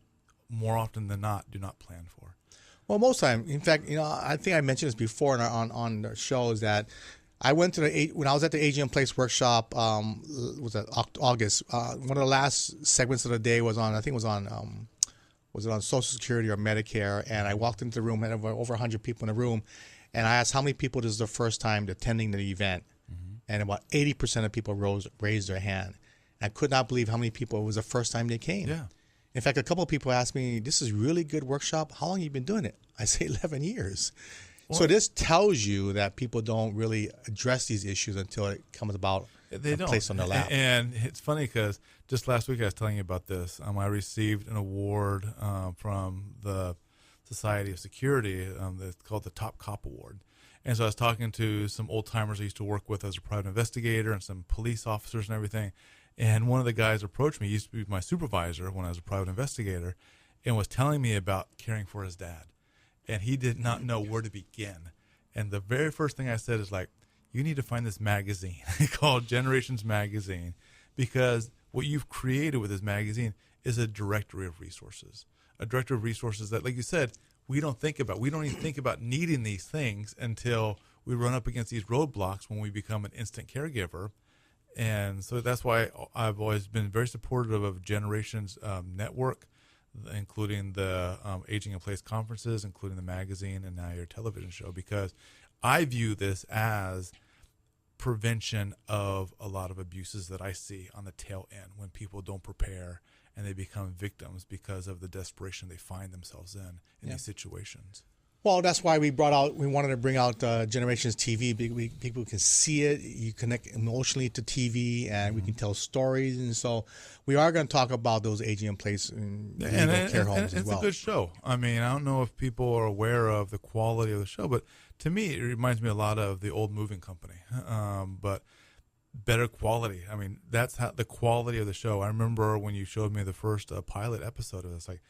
Speaker 4: more often than not do not plan for.
Speaker 3: Well, most time, in fact, I think I mentioned this before on the show, is that I went to when I was at the Aging in Place workshop, was it August? One of the last segments of the day was on, I think it was on Social Security or Medicare, and I walked into the room, had over 100 people in the room, and I asked how many people this is the first time attending the event, and about 80% of people raised their hand. And I could not believe how many people it was the first time they came.
Speaker 4: Yeah.
Speaker 3: In fact, a couple of people asked me, this is really good workshop. How long have you been doing it? I say 11 years. Well, so this tells you that people don't really address these issues until it comes about placed on their lap.
Speaker 4: And it's funny because just last week I was telling you about this. I received an award from the Society of Security that's called the Top Cop Award. And so I was talking to some old timers I used to work with as a private investigator and some police officers and everything. And one of the guys approached me, he used to be my supervisor when I was a private investigator, and was telling me about caring for his dad. And he did not know where to begin. And the very first thing I said is like, you need to find this magazine called Generations Magazine, because what you've created with this magazine is a directory of resources. A directory of resources that, like you said, we don't think about. We don't even think about needing these things until we run up against these roadblocks when we become an instant caregiver. And so that's why I've always been very supportive of Generations Network, including the Aging in Place conferences, including the magazine, and now your television show, because I view this as prevention of a lot of abuses that I see on the tail end when people don't prepare and they become victims because of the desperation they find themselves in these situations.
Speaker 3: Well, that's why we wanted to bring out Generations TV. People can see it. You connect emotionally to TV, and we can tell stories. And so we are going to talk about those aging in place and care homes as well.
Speaker 4: It's a good show. I don't know if people are aware of the quality of the show, but to me, it reminds me a lot of the old moving company, but better quality. That's how the quality of the show. I remember when you showed me the first pilot episode of this, like,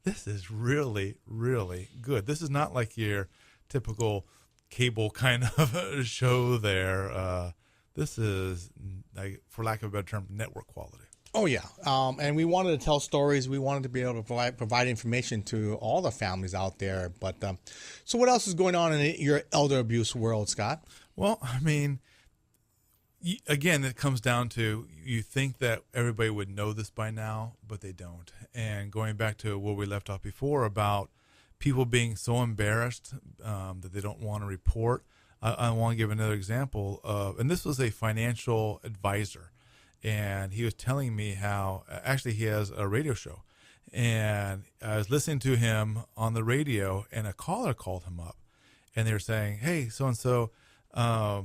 Speaker 4: this is really, really good. This is not like your typical cable kind of show there. This is, like, for lack of a better term, network quality.
Speaker 3: Oh, yeah. And we wanted to tell stories. We wanted to be able to provide information to all the families out there. But so what else is going on in your elder abuse world, Scott?
Speaker 4: Well, again, it comes down to, you think that everybody would know this by now, but they don't. And going back to where we left off before about people being so embarrassed that they don't want to report, I want to give another example of, and this was a financial advisor, and he was telling me how, actually he has a radio show, and I was listening to him on the radio, and a caller called him up, and they were saying, hey, so-and-so, I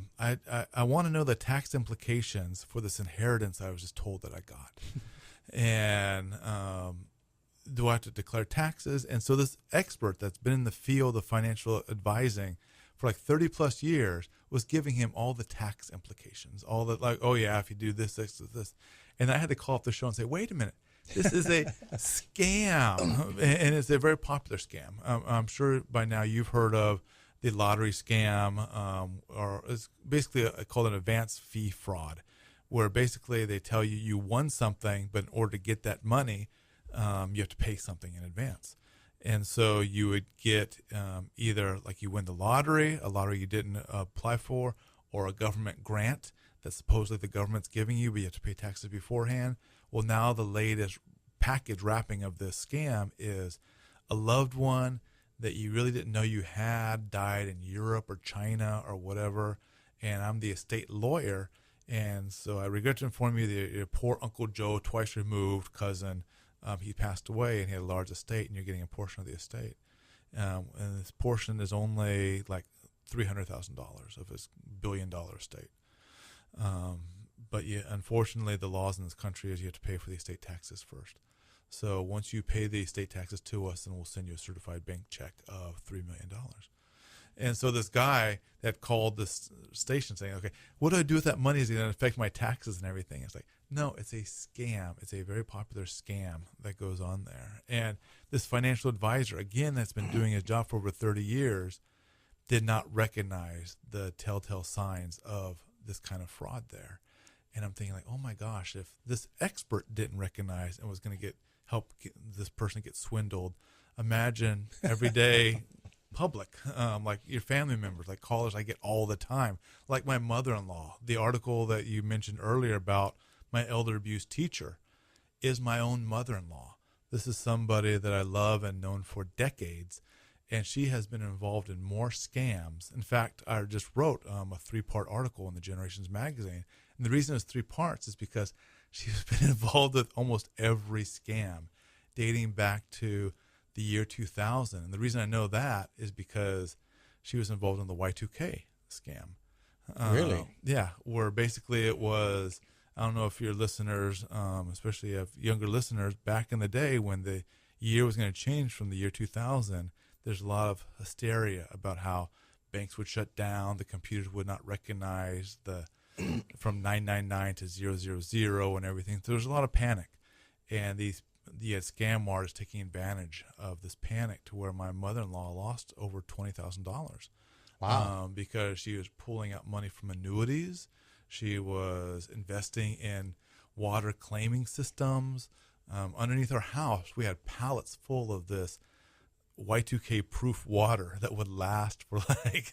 Speaker 4: want to know the tax implications for this inheritance I was just told that I got. And do I have to declare taxes? And so this expert that's been in the field of financial advising for like 30 plus years was giving him all the tax implications, all the, like, oh yeah, if you do this, this, this. And I had to call up the show and say, wait a minute, this is a scam. And it's a very popular scam. I'm sure by now you've heard of the lottery scam, or it's basically called an advance fee fraud, where basically they tell you you won something, but in order to get that money, you have to pay something in advance. And so you would get either like you win the lottery, a lottery you didn't apply for, or a government grant that supposedly the government's giving you, but you have to pay taxes beforehand. Well, now the latest package wrapping of this scam is a loved one that you really didn't know you had died in Europe or China or whatever, and I'm the estate lawyer, and so I regret to inform you that your poor Uncle Joe, twice removed cousin, he passed away and he had a large estate, and you're getting a portion of the estate. And this portion is only like $300,000 of his billion-dollar estate. But unfortunately, the laws in this country is you have to pay for the estate taxes first. So once you pay the estate taxes to us, then we'll send you a certified bank check of $3 million. And so this guy that called this station saying, okay, what do I do with that money? Is it going to affect my taxes and everything? It's like, no, it's a scam. It's a very popular scam that goes on there. And this financial advisor, again, that's been doing his job for over 30 years, did not recognize the telltale signs of this kind of fraud there. And I'm thinking like, oh my gosh, if this expert didn't recognize and was going to help this person get swindled, imagine everyday public, like your family members, like callers I get all the time, like my mother-in-law. The article that you mentioned earlier about my elder abuse teacher is my own mother-in-law. This is somebody that I love and known for decades, and she has been involved in more scams. In fact, I just wrote a 3-part article in the Generations magazine, and the reason it's 3 parts is because she's been involved with almost every scam dating back to the year 2000. And the reason I know that is because she was involved in the Y2K scam.
Speaker 3: Really?
Speaker 4: Yeah, where basically it was, I don't know if your listeners, especially if younger listeners, back in the day when the year was going to change from the year 2000, there's a lot of hysteria about how banks would shut down, the computers would not recognize the from 999 to 000 and everything. So there's a lot of panic. And you had scam artists taking advantage of this panic to where my mother-in-law lost over $20,000.
Speaker 3: Wow.
Speaker 4: Because she was pulling out money from annuities. She was investing in water claiming systems. Underneath our house, we had pallets full of this Y2K proof water that would last for like,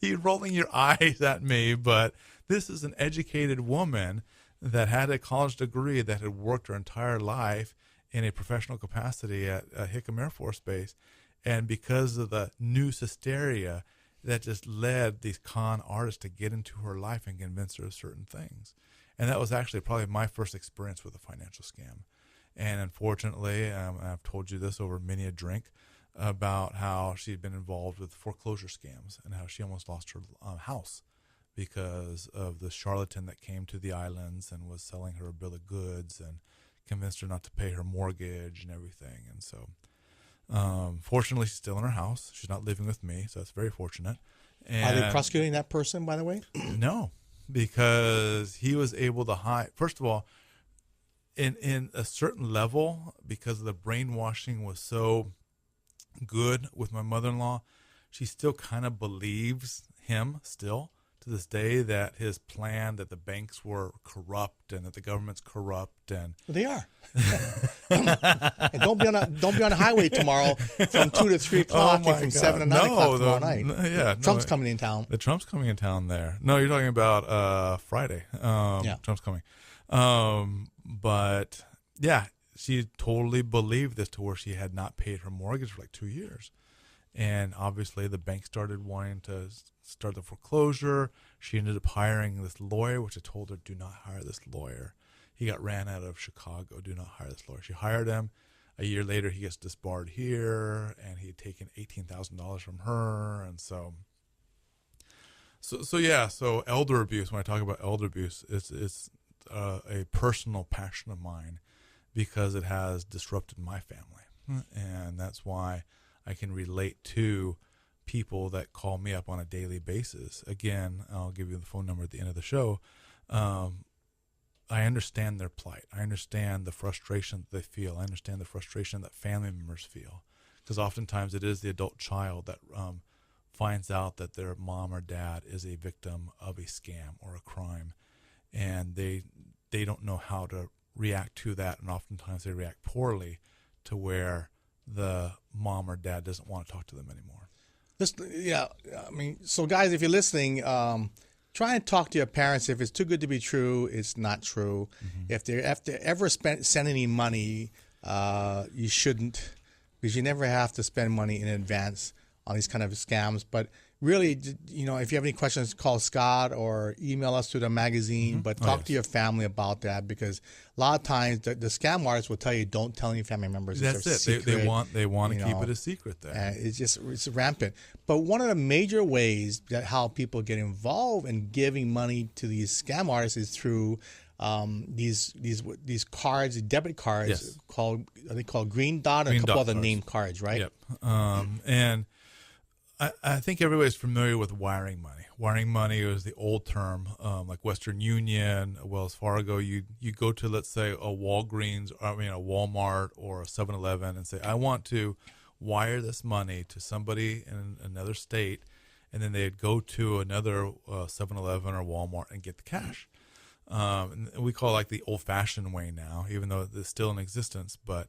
Speaker 4: you're rolling your eyes at me, but this is an educated woman that had a college degree, that had worked her entire life in a professional capacity at Hickam Air Force Base. And because of the news hysteria, that just led these con artists to get into her life and convince her of certain things. And that was actually probably my first experience with a financial scam. And unfortunately, I've told you this over many a drink, about how she'd been involved with foreclosure scams and how she almost lost her house because of the charlatan that came to the islands and was selling her a bill of goods and convinced her not to pay her mortgage and everything. And so fortunately, she's still in her house. She's not living with me, so that's very fortunate. And
Speaker 3: are they prosecuting that person, by the way?
Speaker 4: No, because he was able to hide. First of all, in a certain level, because the brainwashing was so good with my mother-in-law, she still kind of believes him still to this day, that his plan, that the banks were corrupt and that the government's corrupt, and
Speaker 3: they are. And don't be on the highway tomorrow from 2 to 3 o'clock and from 7 to 9 o'clock tomorrow night. Trump's coming in town.
Speaker 4: The Trump's coming in town there. No, you're talking about Friday.
Speaker 3: Yeah.
Speaker 4: Trump's coming. But yeah, she totally believed this to where she had not paid her mortgage for like 2 years. And obviously the bank started wanting to start the foreclosure. She ended up hiring this lawyer, which I told her, do not hire this lawyer. He got ran out of Chicago. Do not hire this lawyer. She hired him. A year later, he gets disbarred here, and he had taken $18,000 from her. And so elder abuse, when I talk about elder abuse, it's a personal passion of mine, because it has disrupted my family. And that's why I can relate to people that call me up on a daily basis. Again, I'll give you the phone number at the end of the show. I understand their plight. I understand the frustration that they feel. I understand the frustration that family members feel, because oftentimes it is the adult child that finds out that their mom or dad is a victim of a scam or a crime, and they don't know how to react to that, and oftentimes they react poorly to where the mom or dad doesn't want to talk to them anymore.
Speaker 3: So guys, if you're listening, try and talk to your parents. If it's too good to be true, it's not true. Mm-hmm. If they ever send any money, you shouldn't, because you never have to spend money in advance on these kind of scams. But really, if you have any questions, call Scott or email us to the magazine. Mm-hmm. But talk to your family about that, because a lot of times the scam artists will tell you, don't tell any family members.
Speaker 4: That's it.
Speaker 3: Secret,
Speaker 4: they want to keep it a secret there.
Speaker 3: And it's rampant. But one of the major ways that how people get involved in giving money to these scam artists is through these cards, debit cards,
Speaker 4: yes,
Speaker 3: called Green Dot, and a couple other name cards, right?
Speaker 4: Yep. And I think everybody's familiar with wiring money. Wiring money is the old term, like Western Union, Wells Fargo. You go to, let's say, a Walgreens, a Walmart or a 7-Eleven and say, I want to wire this money to somebody in another state, and then they'd go to another 7-Eleven or Walmart and get the cash. And we call it like the old-fashioned way now, even though it's still in existence. But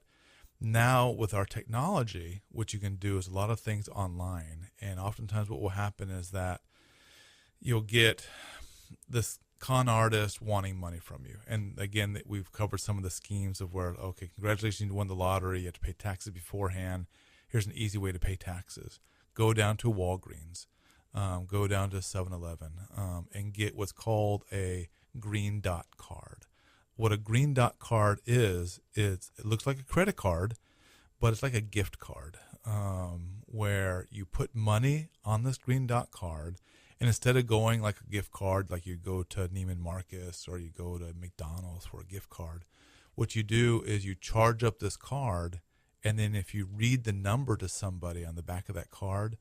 Speaker 4: now with our technology, what you can do is a lot of things online. And oftentimes what will happen is that you'll get this con artist wanting money from you. And again, we've covered some of the schemes of where, okay, congratulations, you won the lottery. You have to pay taxes beforehand. Here's an easy way to pay taxes. Go down to Walgreens, go down to 7-Eleven, and get what's called a green dot card. What a green dot card is it looks like a credit card, but it's like a gift card, where you put money on this green dot card, and instead of going like a gift card, like you go to Neiman Marcus or you go to McDonald's for a gift card, what you do is you charge up this card, and then if you read the number to somebody on the back of that card,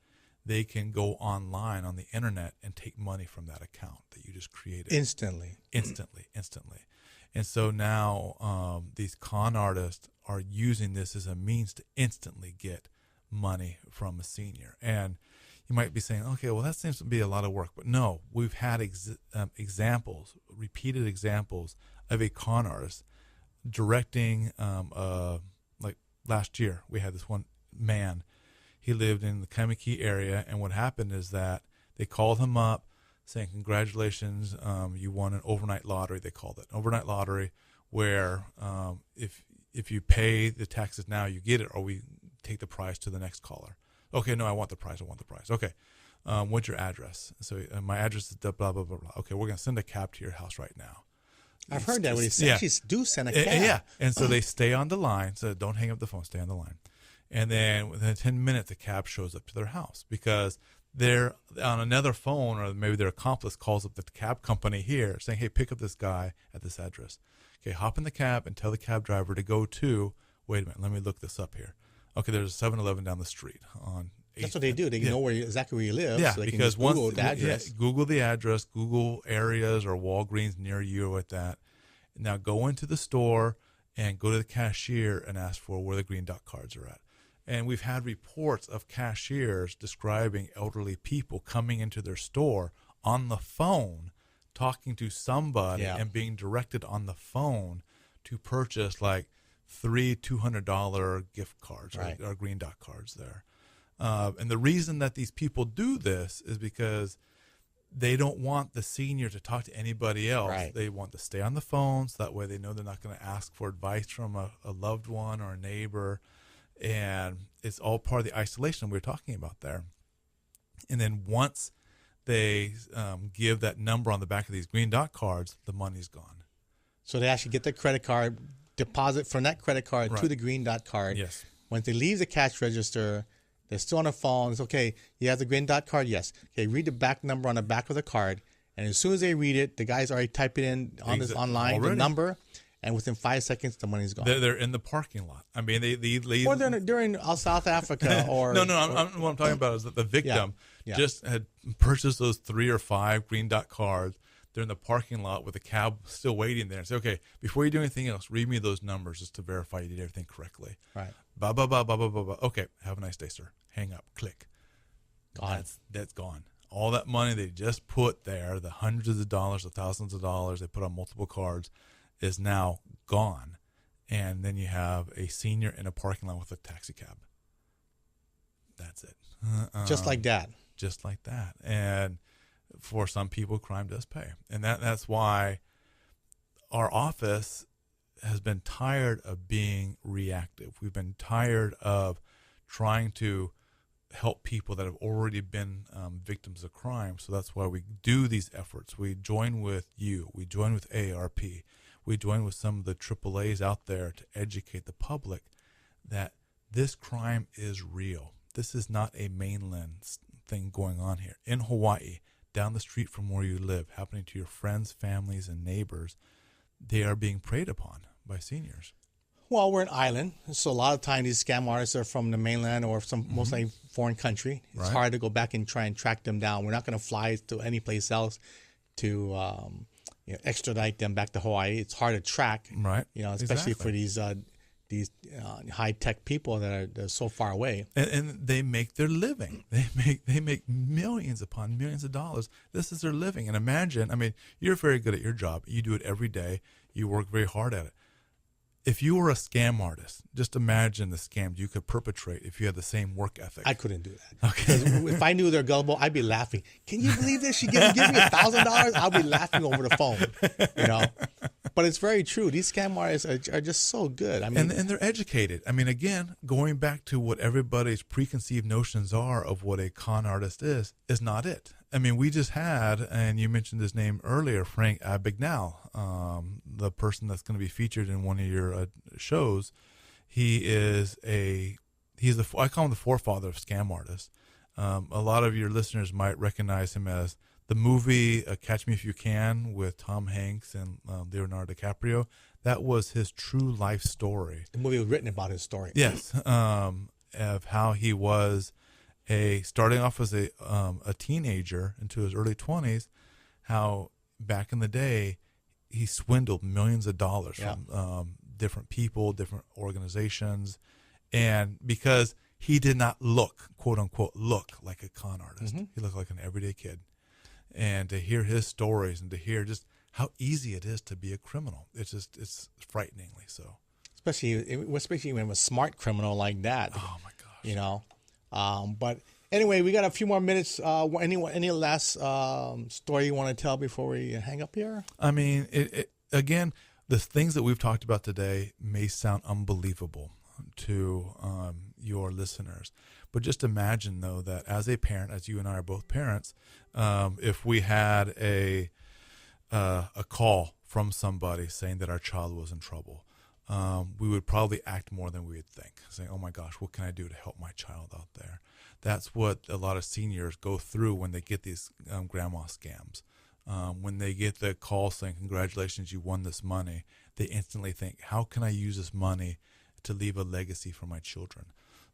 Speaker 4: they can go online on the internet and take money from that account that you just created. Instantly. And so now these con artists are using this as a means to instantly get money from a senior. And you might be saying, okay, well, that seems to be a lot of work. But no, we've had examples, repeated examples of a con artist directing, like last year, we had this one man. He lived in the Kamiki area, and what happened is that they called him up saying, congratulations, you won an overnight lottery. They called it overnight lottery, where if you pay the taxes now, you get it, or we take the prize to the next caller. Okay, no, I want the prize. Okay, what's your address? So my address is blah, blah, blah, blah. Okay, we're going to send a cab to your house right now.
Speaker 3: I've heard that when they actually do send a cab.
Speaker 4: Yeah, and so they stay on the line. So don't hang up the phone, stay on the line. And then within 10 minutes, the cab shows up to their house because they're on another phone, or maybe their accomplice calls up the cab company here saying, hey, pick up this guy at this address. Okay, hop in the cab and tell the cab driver to go to, wait a minute, let me look this up here. Okay, there's a 7-Eleven down the street on 8th.
Speaker 3: That's what they do. They know exactly where you live.
Speaker 4: Yeah,
Speaker 3: so they
Speaker 4: because
Speaker 3: can just Google the address.
Speaker 4: Google the address, Google areas or Walgreens near you with that. Now go into the store and go to the cashier and ask for where the green dot cards are at. And we've had reports of cashiers describing elderly people coming into their store on the phone, talking to somebody and being directed on the phone to purchase like 3 $200 gift cards or green dot cards there. And the reason that these people do this is because they don't want the senior to talk to anybody else. Right. They want to stay on the phone, so that way they know they're not going to ask for advice from a loved one or a neighbor. And it's all part of the isolation we were talking about there. And then once they give that number on the back of these green dot cards, the money's gone.
Speaker 3: So they actually get the credit card, deposit from that credit card to the green dot card.
Speaker 4: Yes.
Speaker 3: Once they leave the cash register, they're still on the phone. It's okay. You have the green dot card? Yes. Okay, read the back number on the back of the card. And as soon as they read it, the guy's already typing in on this online the number. And within 5 seconds, the money's gone.
Speaker 4: They're in the parking lot. I mean, they leave.
Speaker 3: Or they're in South Africa or.
Speaker 4: No. What I'm talking about is that the victim just had purchased those 3 or 5 green dot cards. They're in the parking lot with the cab still waiting there. And say, okay, before you do anything else, read me those numbers just to verify you did everything correctly.
Speaker 3: Right.
Speaker 4: Blah, blah, blah, blah, blah, blah, blah. Okay, have a nice day, sir. Hang up. Click.
Speaker 3: Gone.
Speaker 4: That's gone. All that money they just put there, the hundreds of dollars, the thousands of dollars they put on multiple cards, is now gone. And then you have a senior in a parking lot with a taxi cab. That's it.
Speaker 3: Just like that.
Speaker 4: Just like that. And for some people, crime does pay. And that's why our office has been tired of being reactive. We've been tired of trying to help people that have already been victims of crime. So that's why we do these efforts. We join with you. We join with AARP. We join with some of the AAAs out there to educate the public that this crime is real. This is not a mainland thing going on here. In Hawaii, down the street from where you live, happening to your friends, families, and neighbors, they are being preyed upon by seniors.
Speaker 3: Well, we're an island, so a lot of times these scam artists are from the mainland or some most likely foreign country. It's hard to go back and try and track them down. We're not going to fly to any place else to extradite them back to Hawaii. It's hard to track,
Speaker 4: right?
Speaker 3: Especially for these high tech people that are so far away.
Speaker 4: And they make their living. They make millions upon millions of dollars. This is their living. And imagine, I mean, you're very good at your job. You do it every day. You work very hard at it. If you were a scam artist, just imagine the scams you could perpetrate if you had the same work ethic.
Speaker 3: I couldn't do that. Okay. If I knew they're gullible, I'd be laughing. Can you believe this? She give me $1,000? I'll be laughing over the phone. But it's very true. These scam artists are just so good. I mean,
Speaker 4: and they're educated. I mean, again, going back to what everybody's preconceived notions are of what a con artist is not it. I mean, we just had, and you mentioned his name earlier, Frank Abagnale, the person that's going to be featured in one of your shows. I call him the forefather of scam artists. A lot of your listeners might recognize him as the movie Catch Me If You Can with Tom Hanks and Leonardo DiCaprio. That was his true life story.
Speaker 3: The movie was written about his story.
Speaker 4: Yes, of how he was starting off as a teenager into his early 20s, how back in the day he swindled millions of dollars from different people, different organizations, and because he did not look, quote unquote, like a con artist. He looked like an everyday kid. And to hear his stories and to hear just how easy it is to be a criminal, it's frighteningly so.
Speaker 3: Especially when a smart criminal like that.
Speaker 4: Oh my gosh.
Speaker 3: But anyway, we got a few more minutes. Any last story you want to tell before we hang up here?
Speaker 4: I mean, again, the things that we've talked about today may sound unbelievable to your listeners, but just imagine though that as a parent, as you and I are both parents, if we had a call from somebody saying that our child was in trouble, we would probably act more than we would think, saying, oh my gosh, what can I do to help my child out there? That's what a lot of seniors go through when they get these grandma scams. When they get the call saying, congratulations, you won this money, they instantly think, how can I use this money to leave a legacy for my children?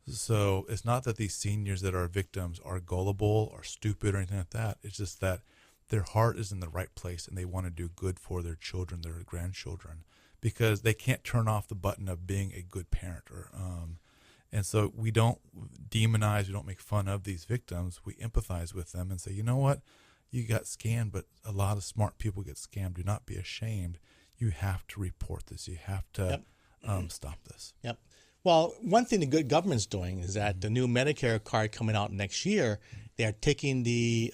Speaker 4: So it's not that these seniors that are victims are gullible or stupid or anything like that. It's just that their heart is in the right place and they want to do good for their children, their grandchildren, because they can't turn off the button of being a good parent. And so we don't demonize, we don't make fun of these victims. We empathize with them and say, you know what? You got scammed, but a lot of smart people get scammed. Do not be ashamed. You have to report this. You have to stop this.
Speaker 3: Yep. Well, one thing the good government's doing is that the new Medicare card coming out next year, they are taking the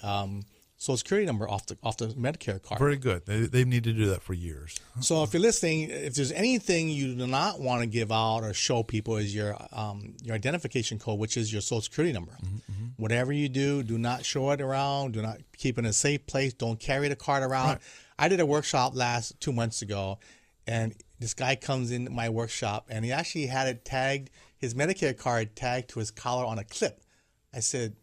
Speaker 3: Social Security number off the Medicare card.
Speaker 4: Very good. They need to do that for years.
Speaker 3: So if you're listening, if there's anything you do not want to give out or show people is your identification code, which is your Social Security number. Whatever you do not show it around. Do not keep it in a safe place. Don't carry the card around. Right. I did a workshop 2 months ago, and this guy comes in my workshop, and he actually had it tagged, his Medicare card tagged to his collar on a clip. I said,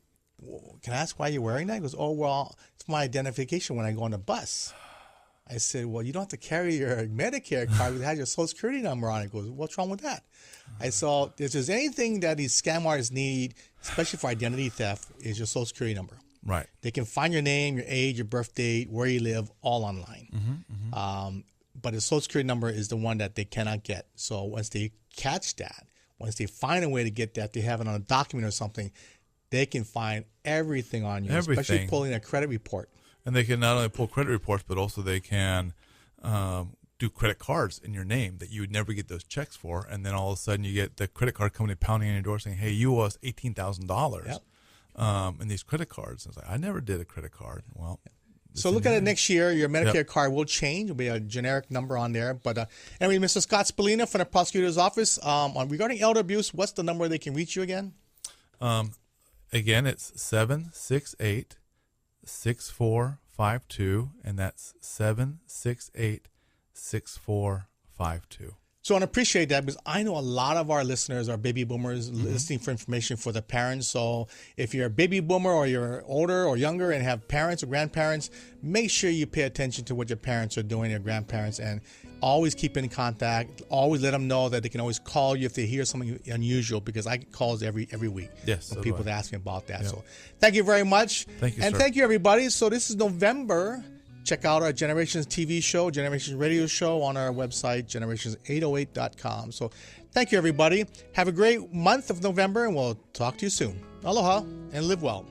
Speaker 3: can I ask why you're wearing that? He goes, oh, well, it's my identification when I go on the bus. I said, well, you don't have to carry your Medicare card. It has your Social Security number on it. He goes, what's wrong with that? I saw if there's anything that these scam artists need, especially for identity theft, is your Social Security number.
Speaker 4: Right.
Speaker 3: They can find your name, your age, your birth date, where you live, all online. But the Social Security number is the one that they cannot get. So once they catch that, once they find a way to get that, they have it on a document or something, they can find everything on you, especially pulling a credit report.
Speaker 4: And they can not only pull credit reports, but also they can do credit cards in your name that you would never get those checks for. And then all of a sudden you get the credit card company pounding on your door saying, hey, you owe us $18,000 in these credit cards. And it's like, I never did a credit card. Well,
Speaker 3: so look at it next year. Your Medicare card will change. There'll be a generic number on there. But anyway, Mr. Scott Spallina from the prosecutor's office. Regarding elder abuse, what's the number they can reach you again?
Speaker 4: Again, it's 768-6452, and that's 768-6452.
Speaker 3: So I appreciate that because I know a lot of our listeners are baby boomers listening for information for the parents. So if you're a baby boomer or you're older or younger and have parents or grandparents, make sure you pay attention to what your parents are doing, your grandparents, and always keep in contact. Always let them know that they can always call you if they hear something unusual, because I get calls every week from people that ask me about that. Yeah. So thank you very much.
Speaker 4: Thank you,
Speaker 3: and
Speaker 4: sir.
Speaker 3: Thank you, everybody. So this is November. Check out our Generations TV show, Generations Radio show on our website, generations808.com. So thank you, everybody. Have a great month of November, and we'll talk to you soon. Aloha, and live well.